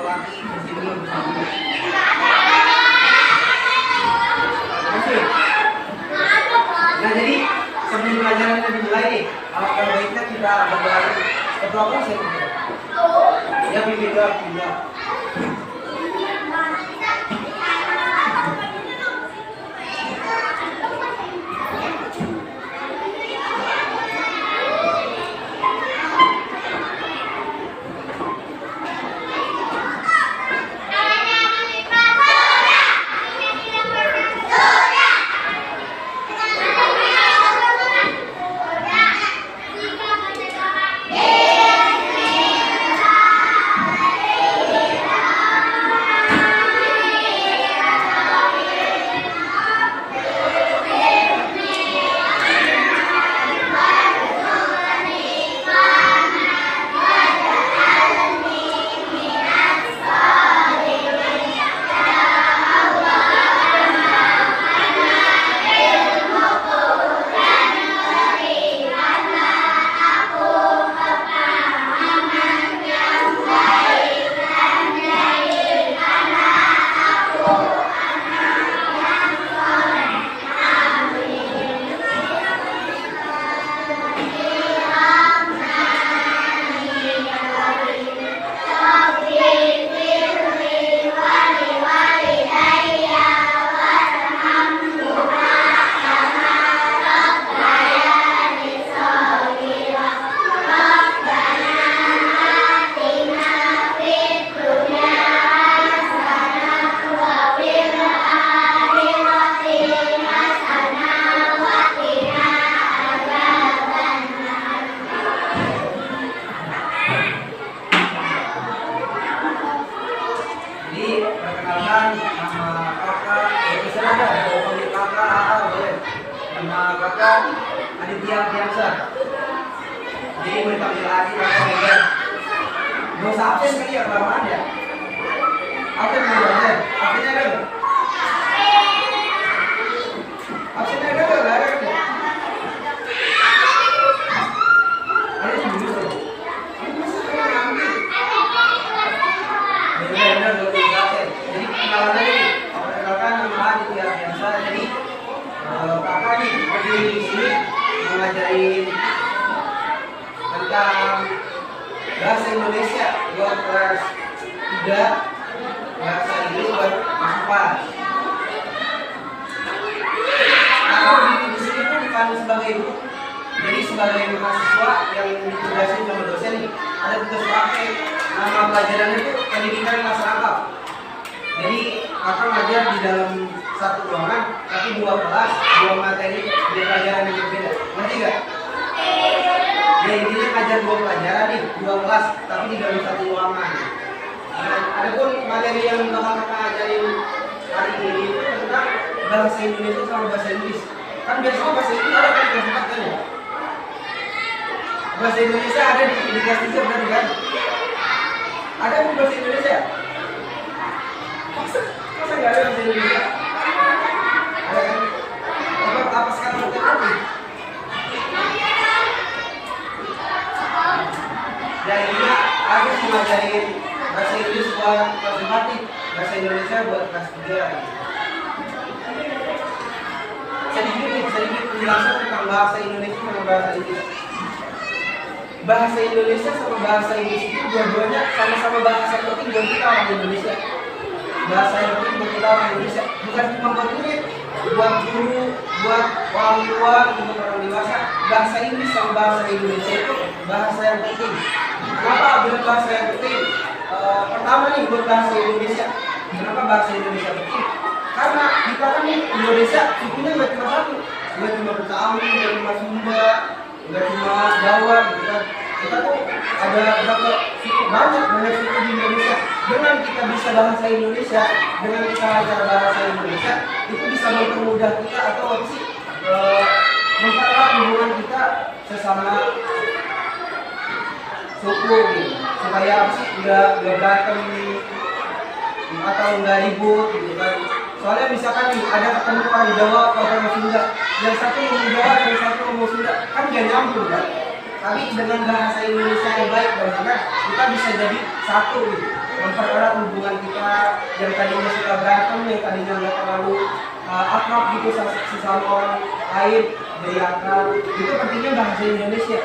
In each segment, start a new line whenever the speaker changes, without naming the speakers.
laki bersih dulu. Oke. Nah jadi sebelum pelajaran kita dimulai nih, alangkah baiknya kita berdoa sih. Ya pindah. Aditya biasa. Jadi mau dipanggil lagi kakak. Gak usah absen kali ya, kelamaan ya. Absen dulu absen. Absennya ada nggak? Absennya ada nggak? Nggak ada kan? Ada yang dulu tuh. Benar gak usah absen. Jadi kenalan aja nih. Perkenalkan nama Aditya biasa. Jadi kakak nih berdiri di sini mengajarin tentang bahasa Indonesia buat kelas 3, bahasa Inggris buat kelas 4. Aku berdiri di sini pun bukan sebagai guru, jadi sebagai mahasiswa yang ditugasin sama dosen nih. Ada tugas praktek, nama pelajaran itu pendidikan masyarakat. Jadi akan ngajar di dalam satu ruangan, tapi 2 kelas, 2 materi, 2 pelajaran yang berbeda. Ngerti gak? Ya intinya ngajar 2 pelajaran nih, 2 kelas, tapi di dalam satu ruangan. Nah, ada pun materi yang bakal kita ajarin hari ini itu tentang bahasa Indonesia sama bahasa Inggris. Kan biasanya bahasa Inggris ada kan kelas 4 kan ya? Bahasa Indonesia ada di kelas 3 berarti kan? Ada pun bahasa Indonesia? Masa nggak ada bahasa Indonesia? Ada kan? Apa sekarang kita ngerti? Dan ini aku mengajarin bahasa Inggris buat kelas 4 nih, bahasa Indonesia buat kelas 3. Sedikit penjelasan tentang bahasa Indonesia sama bahasa Inggris. Bahasa Indonesia sama bahasa Inggris itu dua-duanya sama-sama bahasa penting buat kita orang Indonesia. Bahasa yang penting buat kita orang Indonesia, bukan cuma buat murid, buat guru, buat orang tua, untuk orang dewasa. Bahasa Inggris sama bahasa Indonesia itu bahasa yang penting. Kenapa bilang bahasa yang penting? Pertama nih buat bahasa Indonesia. Kenapa bahasa Indonesia penting? Karena kita kan nih Indonesia sukunya nggak cuma satu, nggak cuma Betawi, nggak cuma Sunda, nggak cuma Jawa gitu kan. Kita tuh ada berapa suku, banyak suku di Indonesia. Dengan kita bisa bahasa Indonesia, dengan kita belajar bahasa Indonesia, itu bisa mempermudah kita atau apa sih mempererat hubungan kita sesama suku gitu. Supaya apa sih nggak berantem atau nggak ribut gitu kan. Soalnya misalkan nih ada ketemu orang Jawa atau orang Sunda, yang satu ngomong Jawa, yang satu ngomong Sunda, kan nggak nyambung kan. Tapi dengan bahasa Indonesia yang baik, bagaimana kita bisa jadi satu gitu. Mempererat hubungan kita yang tadinya suka berantem, yang tadinya nggak terlalu akrab gitu sesama orang lain, jadi akrab. Itu pentingnya bahasa Indonesia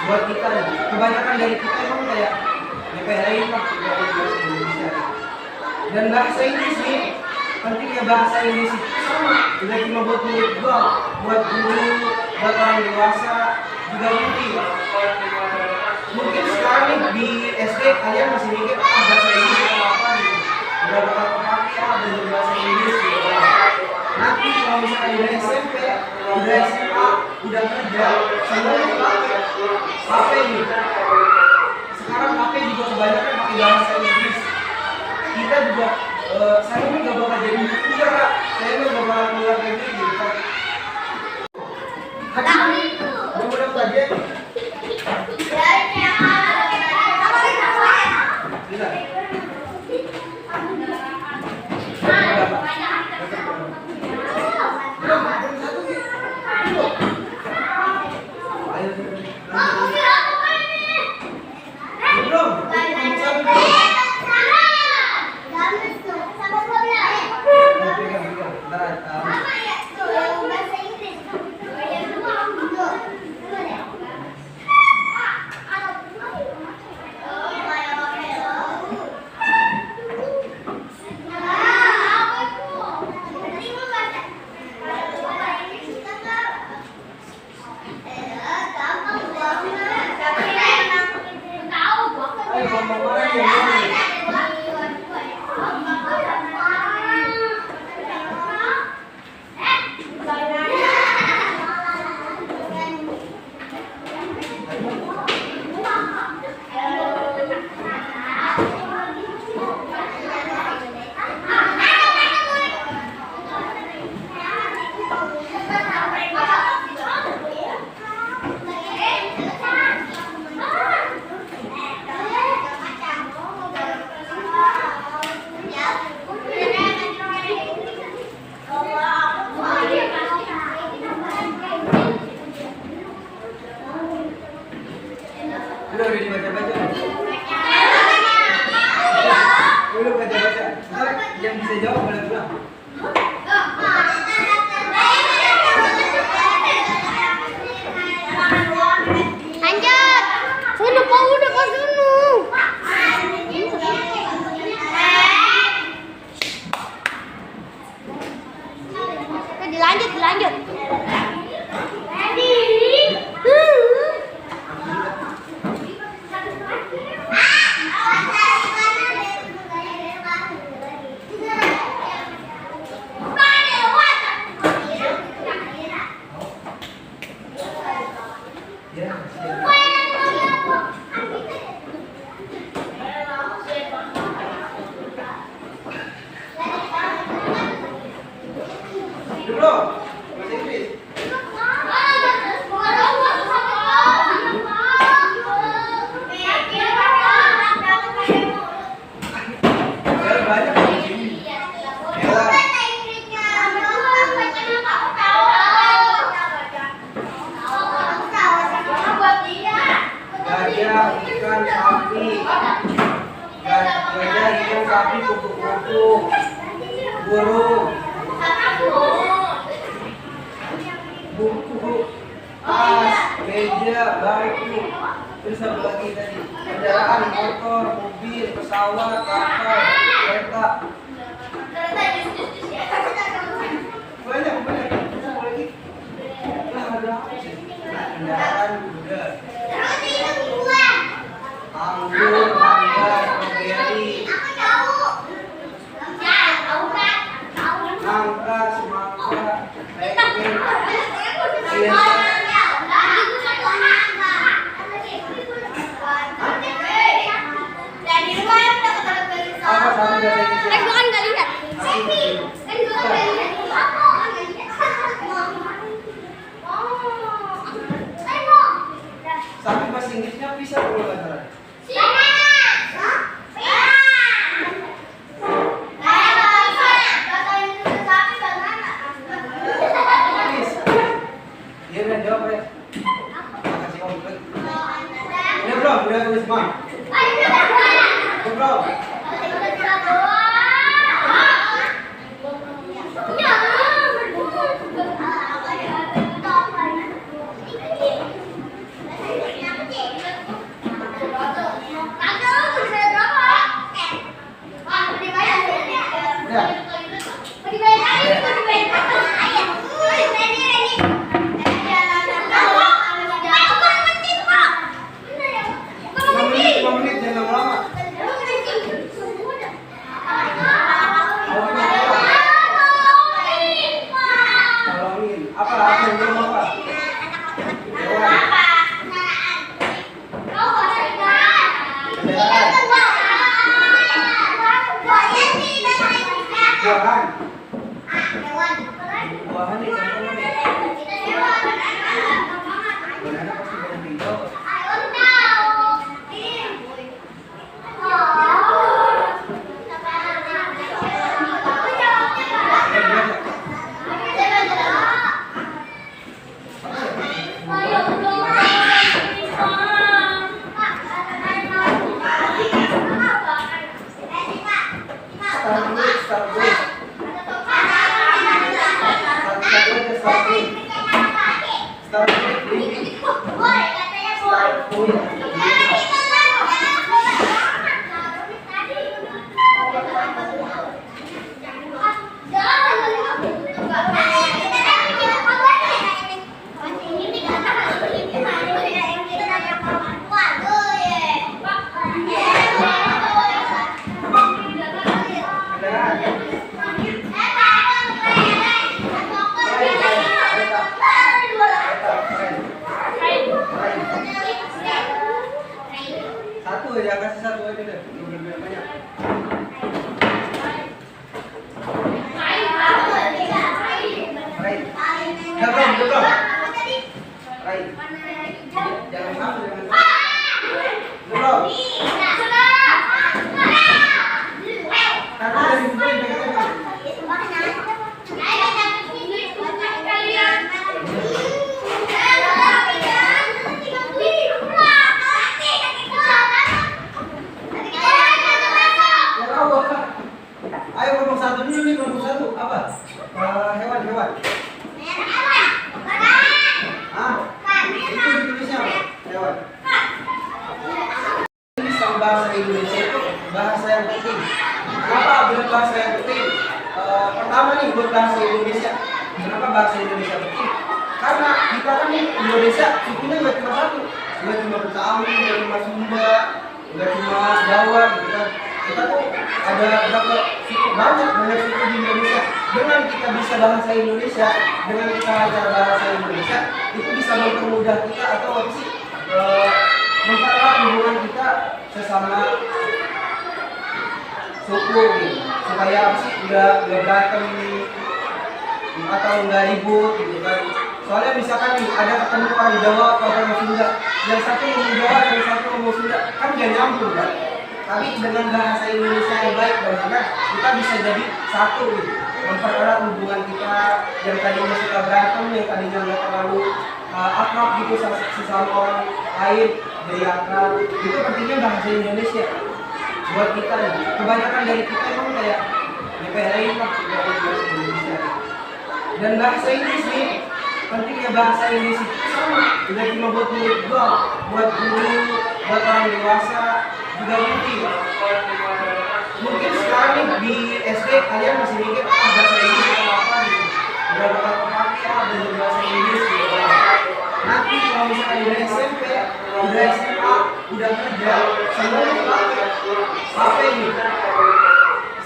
buat kita nih. Kebanyakan dari kita emang kayak nyepelein lah dari bahasa Indonesia. Dan bahasa Inggris nih, pentingnya bahasa Inggris itu sama. Tidak cuma buat murid doang, buat guru, buat orang dewasa juga penting. Mungkin sekarang nih di SD kalian masih mikir bahasa Inggris itu apa gitu. Udah bakal kepake belajar bahasa Inggris gitu. Nanti kalau misalkan udah SMP, udah SMA, udah kerja, semuanya pakai nih. Sekarang pakai juga kebanyakan pakai bahasa Inggris. Kita juga saya ini gak bakal jadi youtuber, Kak. Saya ini gak bakal keluar negeri gitu kan. Mau daftar aja. Bisa. Udah dibaca-baca. Udah baca-baca. Ntar yang bisa jawab boleh pulang.
Lanjut. Sono Pak, udah ke sono. Dilanjut.
Dulu, bahasa Inggris. Banyak di sini. Gajah, ikan, sapi. Gajah, ikan, sapi, kupu-kupu, burung. Buku, tas, meja, baju. Terus apa lagi tadi? Kendaraan, motor, mobil, pesawat, kapal, kereta. Banyak. Terus apa lagi? Lah ada apa sih? Kendaraan, kuda. Anggur, mangga, stroberi. Nangka, semangka, rengginang. Apa sama bahasa Inggris?
Kan gua kan nggak lihat.
Sapi bahasa Inggrisnya bisa kalau nggak salah. Dia udah jawab ya. Makasih om. Satu aja, kasih satu aja deh. Biar banyak. Rai. Belum. Rai. Jangan sampai, jangan sampai. Belum. Satu dari dua yang pegang. Ayo kelompok satu dulu nih, kelompok satu apa? Hewan. Itu ditulisnya apa? Hewan. Tentang bahasa Indonesia itu bahasa yang penting. Kenapa bilang bahasa yang penting? Pertama nih buat bahasa Indonesia. Kenapa bahasa Indonesia penting? Karena kita kan nih Indonesia sukunya nggak cuma satu, nggak cuma Betawi, nggak cuma Sunda, nggak cuma Jawa gitu kan. Kita tuh ada berapa suku, banyak suku di Indonesia. Dengan kita bisa bahasa Indonesia, dengan kita belajar bahasa Indonesia, itu bisa mempermudah kita atau apa sih mempererat hubungan kita sesama suku gitu. Supaya apa sih nggak berantem atau nggak ribut gitu kan. Soalnya misalkan nih ada ketemu orang Jawa atau orang Sunda, yang satu ngomong Jawa, yang satu ngomong Sunda, kan nggak nyambung kan. Tapi dengan bahasa Indonesia yang baik dan benar, kita bisa jadi satu gitu, mempererat hubungan kita yang tadinya suka berantem, yang tadinya nggak terlalu akrab gitu sesama orang lain, jadi akrab. Itu pentingnya bahasa Indonesia buat kita nih. Kebanyakan dari kita emang kayak nyepelein lah bahasa Indonesia. Dan bahasa Inggris nih, pentingnya bahasa Inggris itu sama, tidak cuma buat murid doang, buat guru, buat orang dewasa juga penting. Mungkin sekarang nih di SD kalian masih mikir bahasa Inggris itu apa gitu, udah bakal kepake belajar bahasa Inggris gitu. Nanti kalau misalkan udah SMP, udah SMA, udah kerja, semuanya pakai gitu.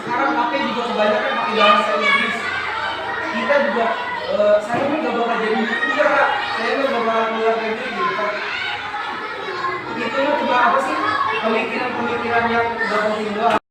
Sekarang pakai juga kebanyakan pakai bahasa Inggris. Kita juga saya ini gak bakal jadi youtuber, saya ini gak bakal keluar negeri gitu kan. Itu cuma apa sih pemikiran yang gak penting doang.